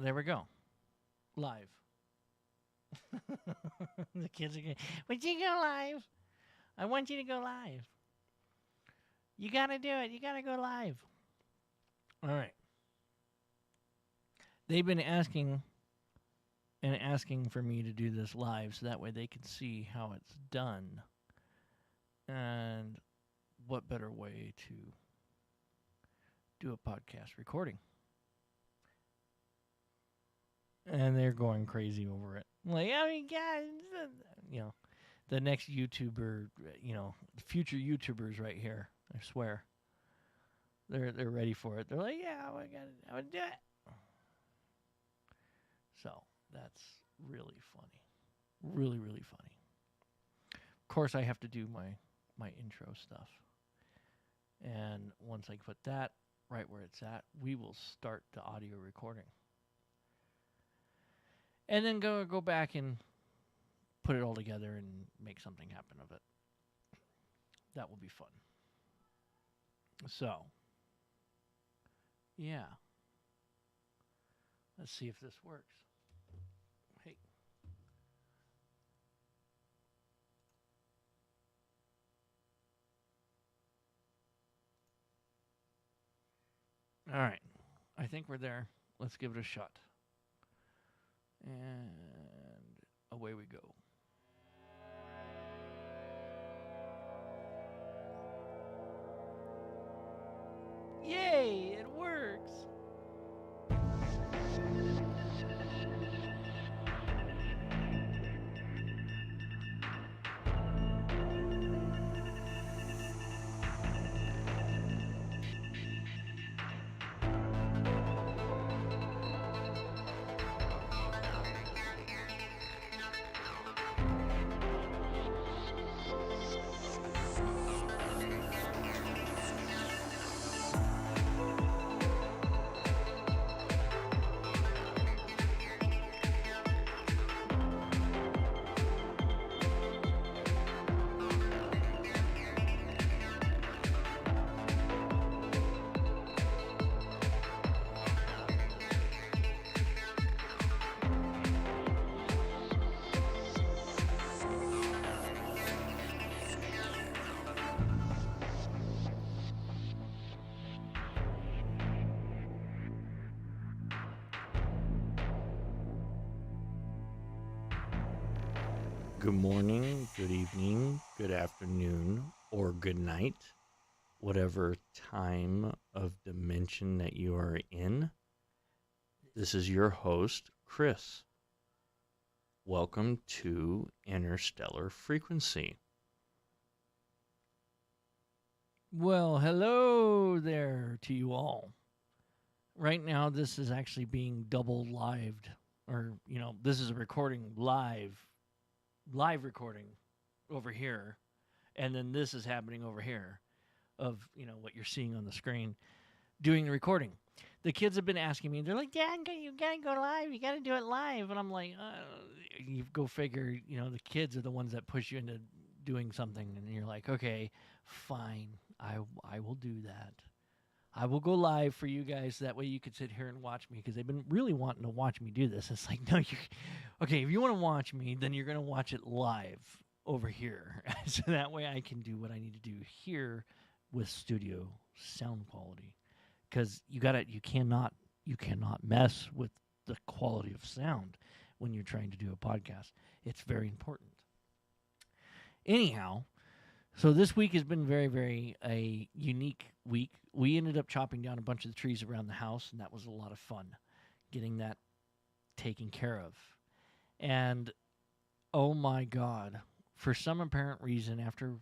there we go. Live. The kids are going, would you go live? I want you to go live. You got to do it. You got to go live. All right. They've been asking and asking for me to do this live so that way they can see how it's done. And what better way to do a podcast recording? And they're going crazy over it. Like, I mean, God, the next YouTuber, future YouTubers right here. I swear, they're ready for it. They're like, yeah, I would do it. So that's really funny, really really funny. Of course, I have to do my intro stuff, and once I put that right where it's at, we will start the audio recording, and then go back and put it all together and make something happen of it. That will be fun. So, yeah. Let's see if this works. Hey. All right. I think we're there. Let's give it a shot. And away we go. Yay, it works. Good morning, good evening, good afternoon, or good night, whatever time of dimension that you are in. This is your host, Chris. Welcome to Interstellar Frequency. Well, hello there to you all. Right now, this is actually being double lived, or, this is a recording live recording over here, and then this is happening over here of what you're seeing on the screen doing the recording. The kids have been asking me, they're like, Dad, you gotta go live, you gotta do it live. And I'm like, you go figure. The kids are the ones that push you into doing something, and you're like, okay, fine, I will do that. I will go live for you guys. That way you could sit here and watch me, because they've been really wanting to watch me do this. It's like, no, okay, if you want to watch me, then you're going to watch it live over here. So that way I can do what I need to do here with studio sound quality. Because you cannot mess with the quality of sound when you're trying to do a podcast. It's very important. Anyhow, so this week has been very, very a unique week. We ended up chopping down a bunch of the trees around the house, and that was a lot of fun, getting that taken care of. And, oh my God, for some apparent reason, after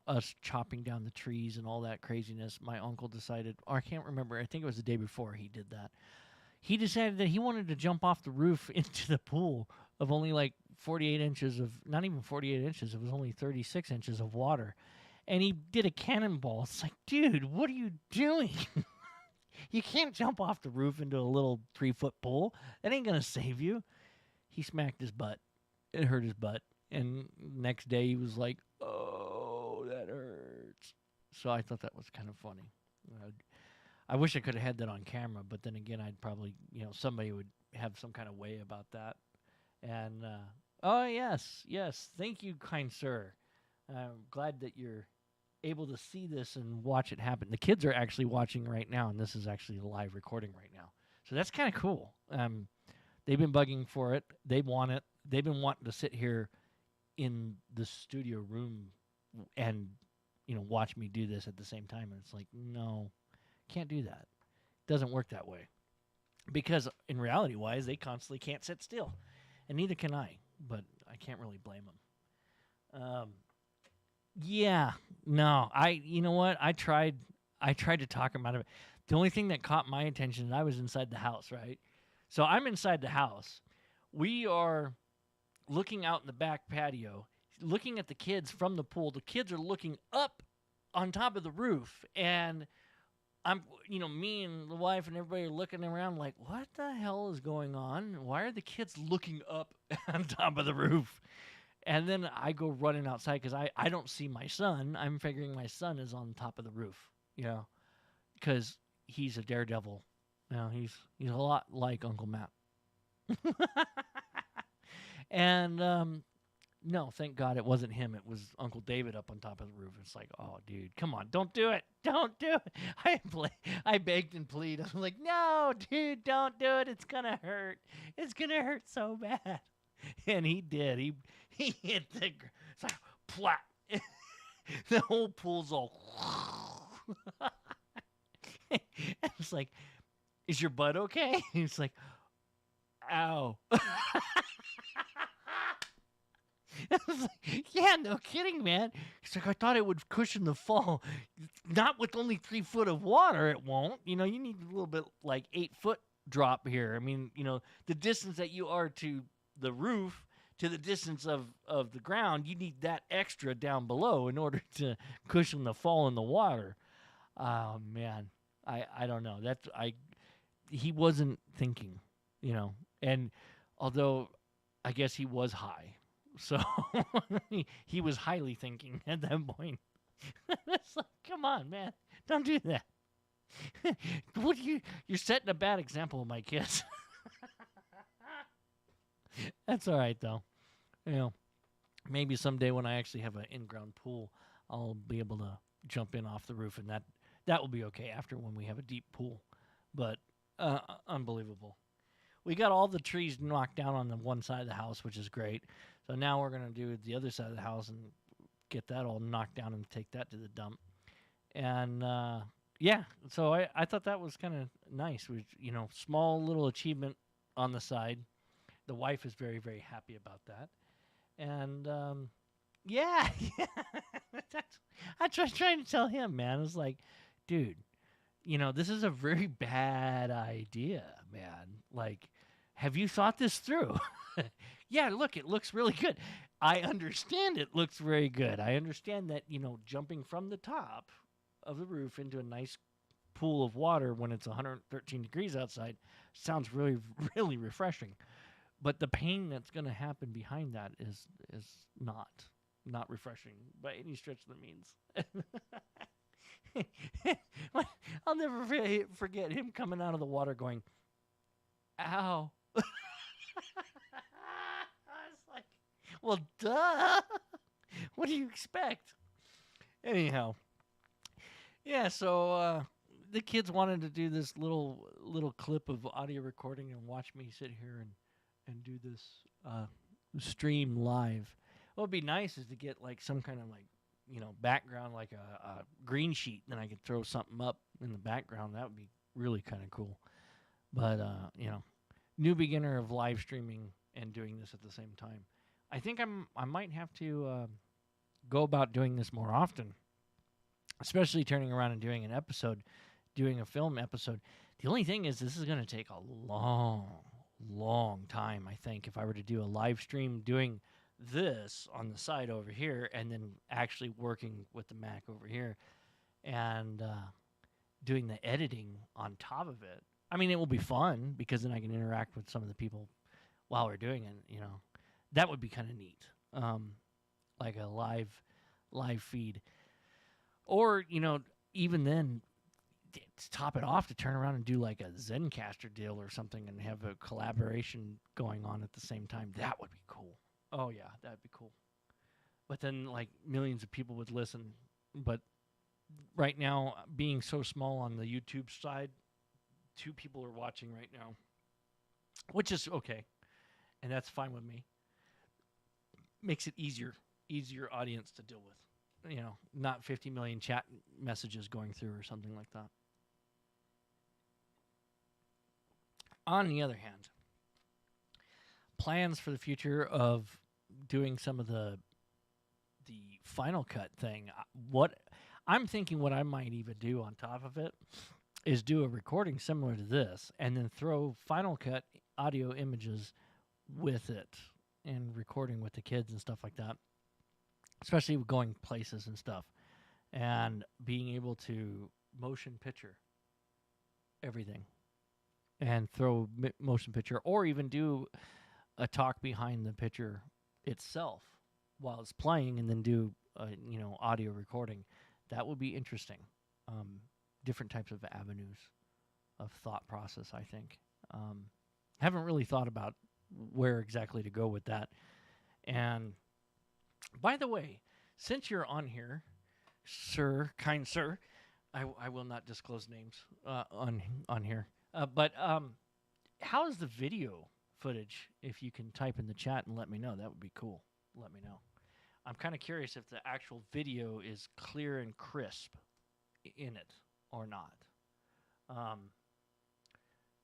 us chopping down the trees and all that craziness, my uncle decided, or I can't remember, I think it was the day before he did that, he decided that he wanted to jump off the roof into the pool of only like 48 inches of, not even 48 inches, it was only 36 inches of water. And he did a cannonball. It's like, dude, what are you doing? You can't jump off the roof into a little 3-foot pool. That ain't going to save you. He smacked his butt. It hurt his butt. And next day he was like, oh, that hurts. So I thought that was kind of funny. I wish I could have had that on camera, but then again, I'd probably, somebody would have some kind of way about that. And oh yes, yes, thank you, kind sir. I'm glad that you're able to see this and watch it happen. The kids are actually watching right now, and this is actually a live recording right now. So that's kind of cool. They've been bugging for it. They want it. They've been wanting to sit here in the studio room and watch me do this at the same time. And it's like, no, can't do that. Doesn't work that way. Because in reality wise, they constantly can't sit still, and neither can I. But I can't really blame them. Yeah, no, you know what? I tried to talk him out of it. The only thing that caught my attention is I was inside the house, right? So I'm inside the house. We are looking out in the back patio, looking at the kids from the pool. The kids are looking up on top of the roof, and I'm, me and the wife and everybody are looking around like, what the hell is going on? Why are the kids looking up on top of the roof? And then I go running outside because I don't see my son. I'm figuring my son is on top of the roof, because he's a daredevil. He's a lot like Uncle Matt. And no, thank God it wasn't him. It was Uncle David up on top of the roof. It's like, oh, dude, come on, don't do it, don't do it. I begged and pleaded. I'm like, no, dude, don't do it. It's gonna hurt. It's gonna hurt so bad. And he did. He hit the it's like plat. The whole pool's all. It's like, is your butt okay? He's like, ow. I was like, yeah, no kidding, man. He's like, I thought it would cushion the fall. Not with only 3 foot of water, it won't. You need a little bit like 8 foot drop here. I mean, the distance that you are to the roof to the distance of the ground, you need that extra down below in order to cushion the fall in the water. Oh man, I don't know. He wasn't thinking, and although I guess he was high. So he was highly thinking at that point. It's like, come on, man, don't do that. You're setting a bad example of my kids. That's all right though. Maybe someday when I actually have an in-ground pool, I'll be able to jump in off the roof, and that will be okay after when we have a deep pool. But unbelievable. We got all the trees knocked down on the one side of the house, which is great. So now we're going to do the other side of the house and get that all knocked down and take that to the dump. And yeah, so I thought that was kind of nice. Small little achievement on the side. The wife is very, very happy about that. And yeah, I was trying to tell him, man. It's like, dude, this is a very bad idea, man. Like, have you thought this through? Yeah, look, it looks really good. I understand it looks very good. I understand that, jumping from the top of the roof into a nice pool of water when it's 113 degrees outside sounds really, really refreshing. But the pain that's going to happen behind that is not refreshing by any stretch of the means. I'll never forget him coming out of the water going, ow. I was like, well, duh. What do you expect? Anyhow, yeah, so the kids wanted to do this little clip of audio recording and watch me sit here and do this stream live. What would be nice is to get like some kind of background, like a green sheet, then I could throw something up in the background. That would be really kind of cool. But new beginner of live streaming and doing this at the same time. I think I might have to go about doing this more often, especially turning around and doing a film episode. The only thing is, this is going to take a long time, I think, if I were to do a live stream doing this on the side over here and then actually working with the Mac over here and doing the editing on top of it. I mean, it will be fun because then I can interact with some of the people while we're doing it, That would be kind of neat. Like a live feed. Or, even then, to top it off, to turn around and do like a Zencaster deal or something and have a collaboration going on at the same time, that would be cool. Oh yeah, that'd be cool. But then like millions of people would listen. But right now, being so small on the YouTube side, 2 people are watching right now, which is okay, and that's fine with me. Makes it easier audience to deal with. You know, not 50 million chat messages going through or something like that. On the other hand, plans for the future of doing some of the Final Cut thing. What I'm thinking, what I might even do on top of it is do a recording similar to this, and then throw Final Cut audio images with it, and recording with the kids and stuff like that. Especially with going places and stuff, and being able to motion picture everything, and throw motion picture, or even do a talk behind the picture itself while it's playing, and then do audio recording. That would be interesting. Different types of avenues of thought process, I think. Haven't really thought about where exactly to go with that. And by the way, since you're on here, sir, kind sir, I will not disclose names on here. But how's the video footage? If you can type in the chat and let me know, that would be cool. Let me know. I'm kind of curious if the actual video is clear and crisp in it or not.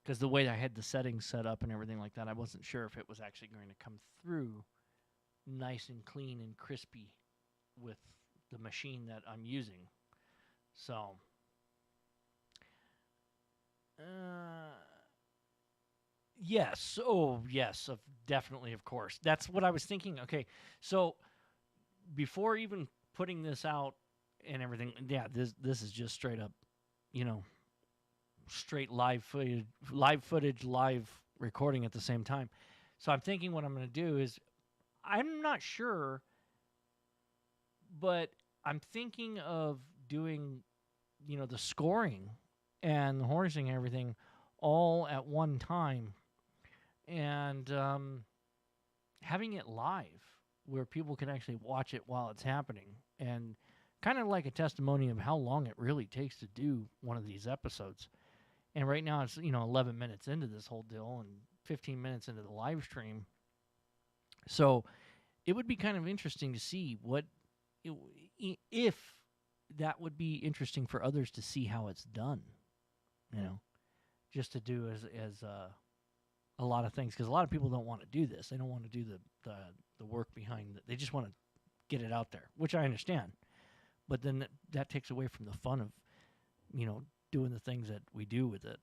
Because the way I had the settings set up and everything like that, I wasn't sure if it was actually going to come through nice and clean and crispy with the machine that I'm using. So, yes. Oh, yes. Definitely, of course. That's what I was thinking. Okay, so before even putting this out and everything, yeah, this is just straight up, straight live footage, live recording at the same time. So I'm thinking what I'm going to do is, I'm not sure, but I'm thinking of doing, the scoring and the horsing and everything all at one time, and having it live where people can actually watch it while it's happening, and kind of like a testimony of how long it really takes to do one of these episodes. And right now it's 11 minutes into this whole deal and 15 minutes into the live stream. So it would be kind of interesting to see if that would be interesting for others to see how it's done, just to do as a lot of things, because a lot of people don't want to do this. They don't want to do the work behind it. They just want to get it out there, which I understand. But then that takes away from the fun of, doing the things that we do with it.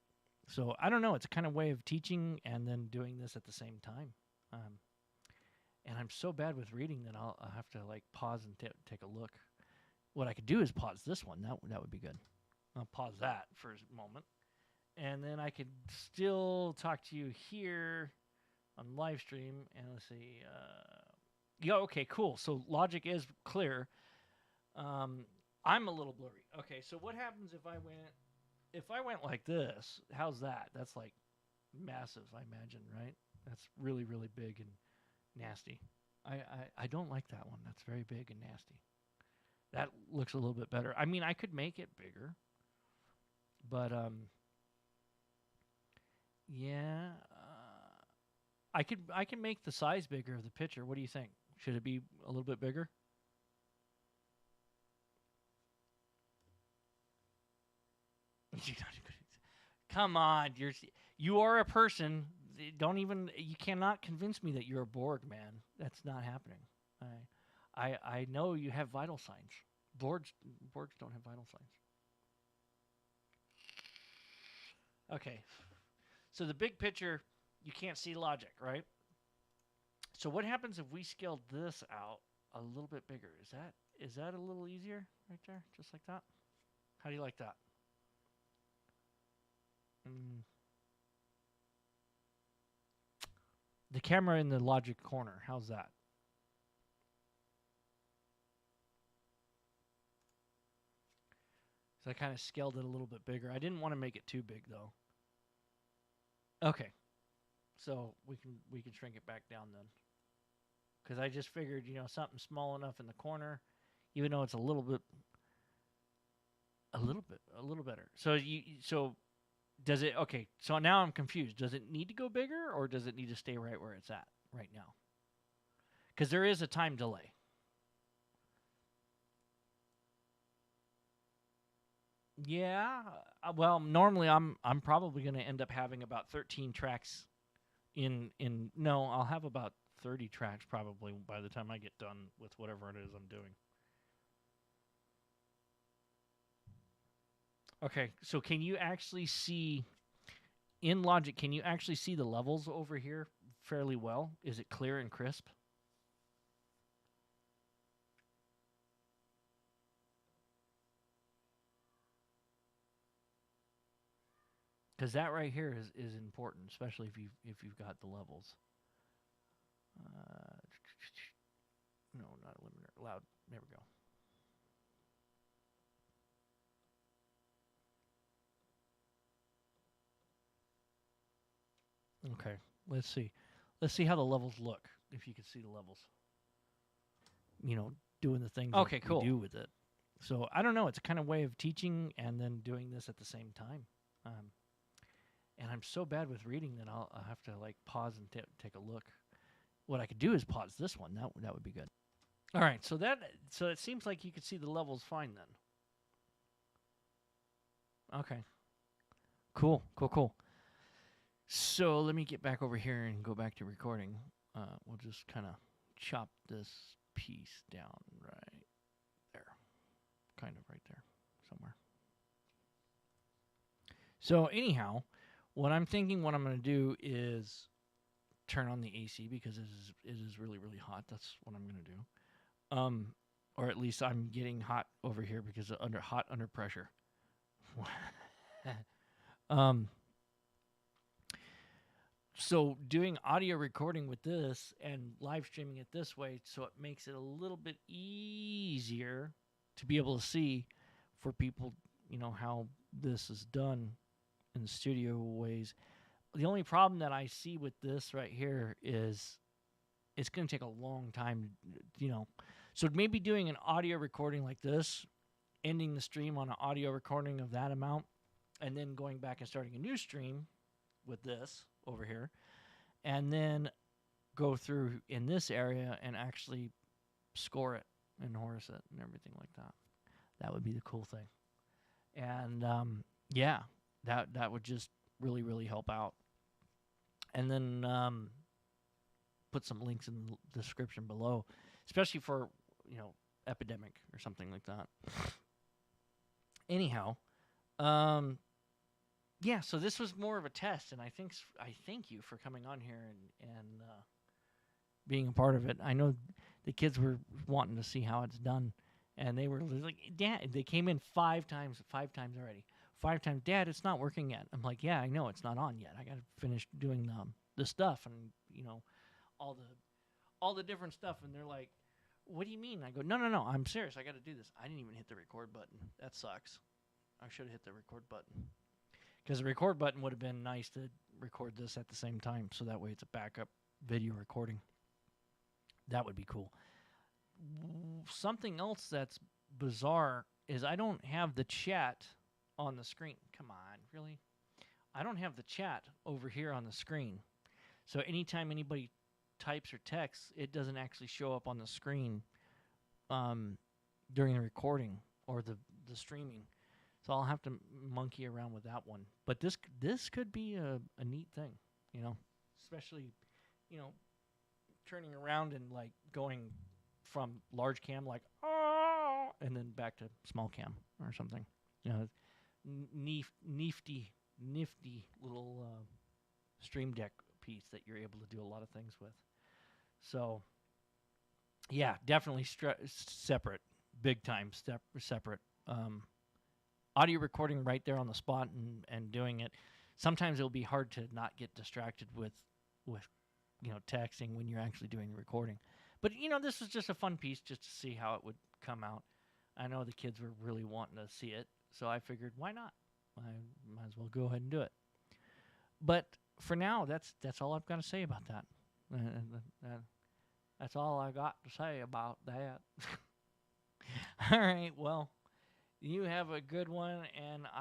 So I don't know. It's a kind of way of teaching and then doing this at the same time. And I'm so bad with reading that I'll have to pause and take a look. What I could do is pause this one. That would be good. I'll pause that for a moment. And then I could still talk to you here on live stream. And let's see. Yeah, okay, cool. So logic is clear. I'm a little blurry. Okay, so what happens if I went like this? How's that? That's massive, I imagine, right? That's really, really big and nasty. I don't like that one. That's very big and nasty. That looks a little bit better. I mean, I could make it bigger, but yeah, I can make the size bigger of the picture. What do you think? Should it be a little bit bigger? Come on, you are a person. You cannot convince me that you're a Borg, man. That's not happening. I know you have vital signs. Borgs don't have vital signs. Okay. So the big picture, you can't see logic, right? So what happens if we scaled this out a little bit bigger? Is that a little easier right there? Just like that? How do you like that? The camera in the logic corner, how's that? So I kind of scaled it a little bit bigger. I didn't want to make it too big though. Okay. So we can shrink it back down then. Cuz I just figured, something small enough in the corner, even though it's a little better. So does it okay, so now I'm confused. Does it need to go bigger or does it need to stay right where it's at right now? Cuz there is a time delay. Yeah, well, normally I'm probably going to end up having about 13 tracks in no, I'll have about 30 tracks probably by the time I get done with whatever it is I'm doing. Okay, so can you actually see in Logic, can you actually see the levels over here fairly well? Is it clear and crisp? Because that right here is important, especially if you've got the levels. Uh, no, not a limiter. Loud. There we go. Okay, let's see. Let's see how the levels look. If you can see the levels, you know, doing the things Okay, that we cool. do with it. So I don't know. It's a kind of way of teaching and then doing this at the same time. Um, and I'm so bad with reading that I'll have to like pause and take a look. What I could do is pause this one. That would be good. All right. So it seems like you could see the levels fine then. Okay. Cool. Cool. Cool. So let me get back over here and go back to recording. We'll just kind of chop this piece down right there, kind of right there somewhere. So anyhow, what I'm going to do is turn on the AC because it is really really hot. That's what I'm going to do. Um, or at least I'm getting hot over here because of under pressure. um, so doing audio recording with this and live streaming it this way, so it makes it a little bit easier to be able to see for people, how this is done in the studio ways. The only problem that I see with this right here is it's going to take a long time, you know. So maybe doing an audio recording like this, ending the stream on an audio recording of that amount, and then going back and starting a new stream with this over here, and then go through in this area and actually score it and horse it and everything like that. That would be the cool thing. And yeah, that would just really really help out. And then put some links in the description below, especially for Epidemic or something like that. Anyhow, um, yeah. So this was more of a test, and I thank you for coming on here and being a part of it. I know the kids were wanting to see how it's done, and they were like, "Dad," they came in five times already. 5 times, Dad, it's not working yet. I'm like, yeah, I know it's not on yet. I got to finish doing the stuff and all the different stuff. And they're like, what do you mean? I go, no, no, no. I'm serious. I got to do this. I didn't even hit the record button. That sucks. I should have hit the record button because the record button would have been nice to record this at the same time, so that way it's a backup video recording. That would be cool. Something else that's bizarre is I don't have the chat on the screen. Come on, really? I don't have the chat over here on the screen. So anytime anybody types or texts, it doesn't actually show up on the screen um, during the recording or the streaming. So I'll have to monkey around with that one. But this could be a neat thing, especially you know turning around and like going from large cam like and then back to small cam or something. Nifty little stream deck piece that you're able to do a lot of things with. So yeah, definitely separate, big time separate. Audio recording right there on the spot and doing it. Sometimes it'll be hard to not get distracted with texting when you're actually doing the recording. But this was just a fun piece just to see how it would come out. I know the kids were really wanting to see it, So I figured, why not? I might as well go ahead and do it. But for now, that's all I've got to say about that. That's all I got to say about that. All right. Well, you have a good one, and I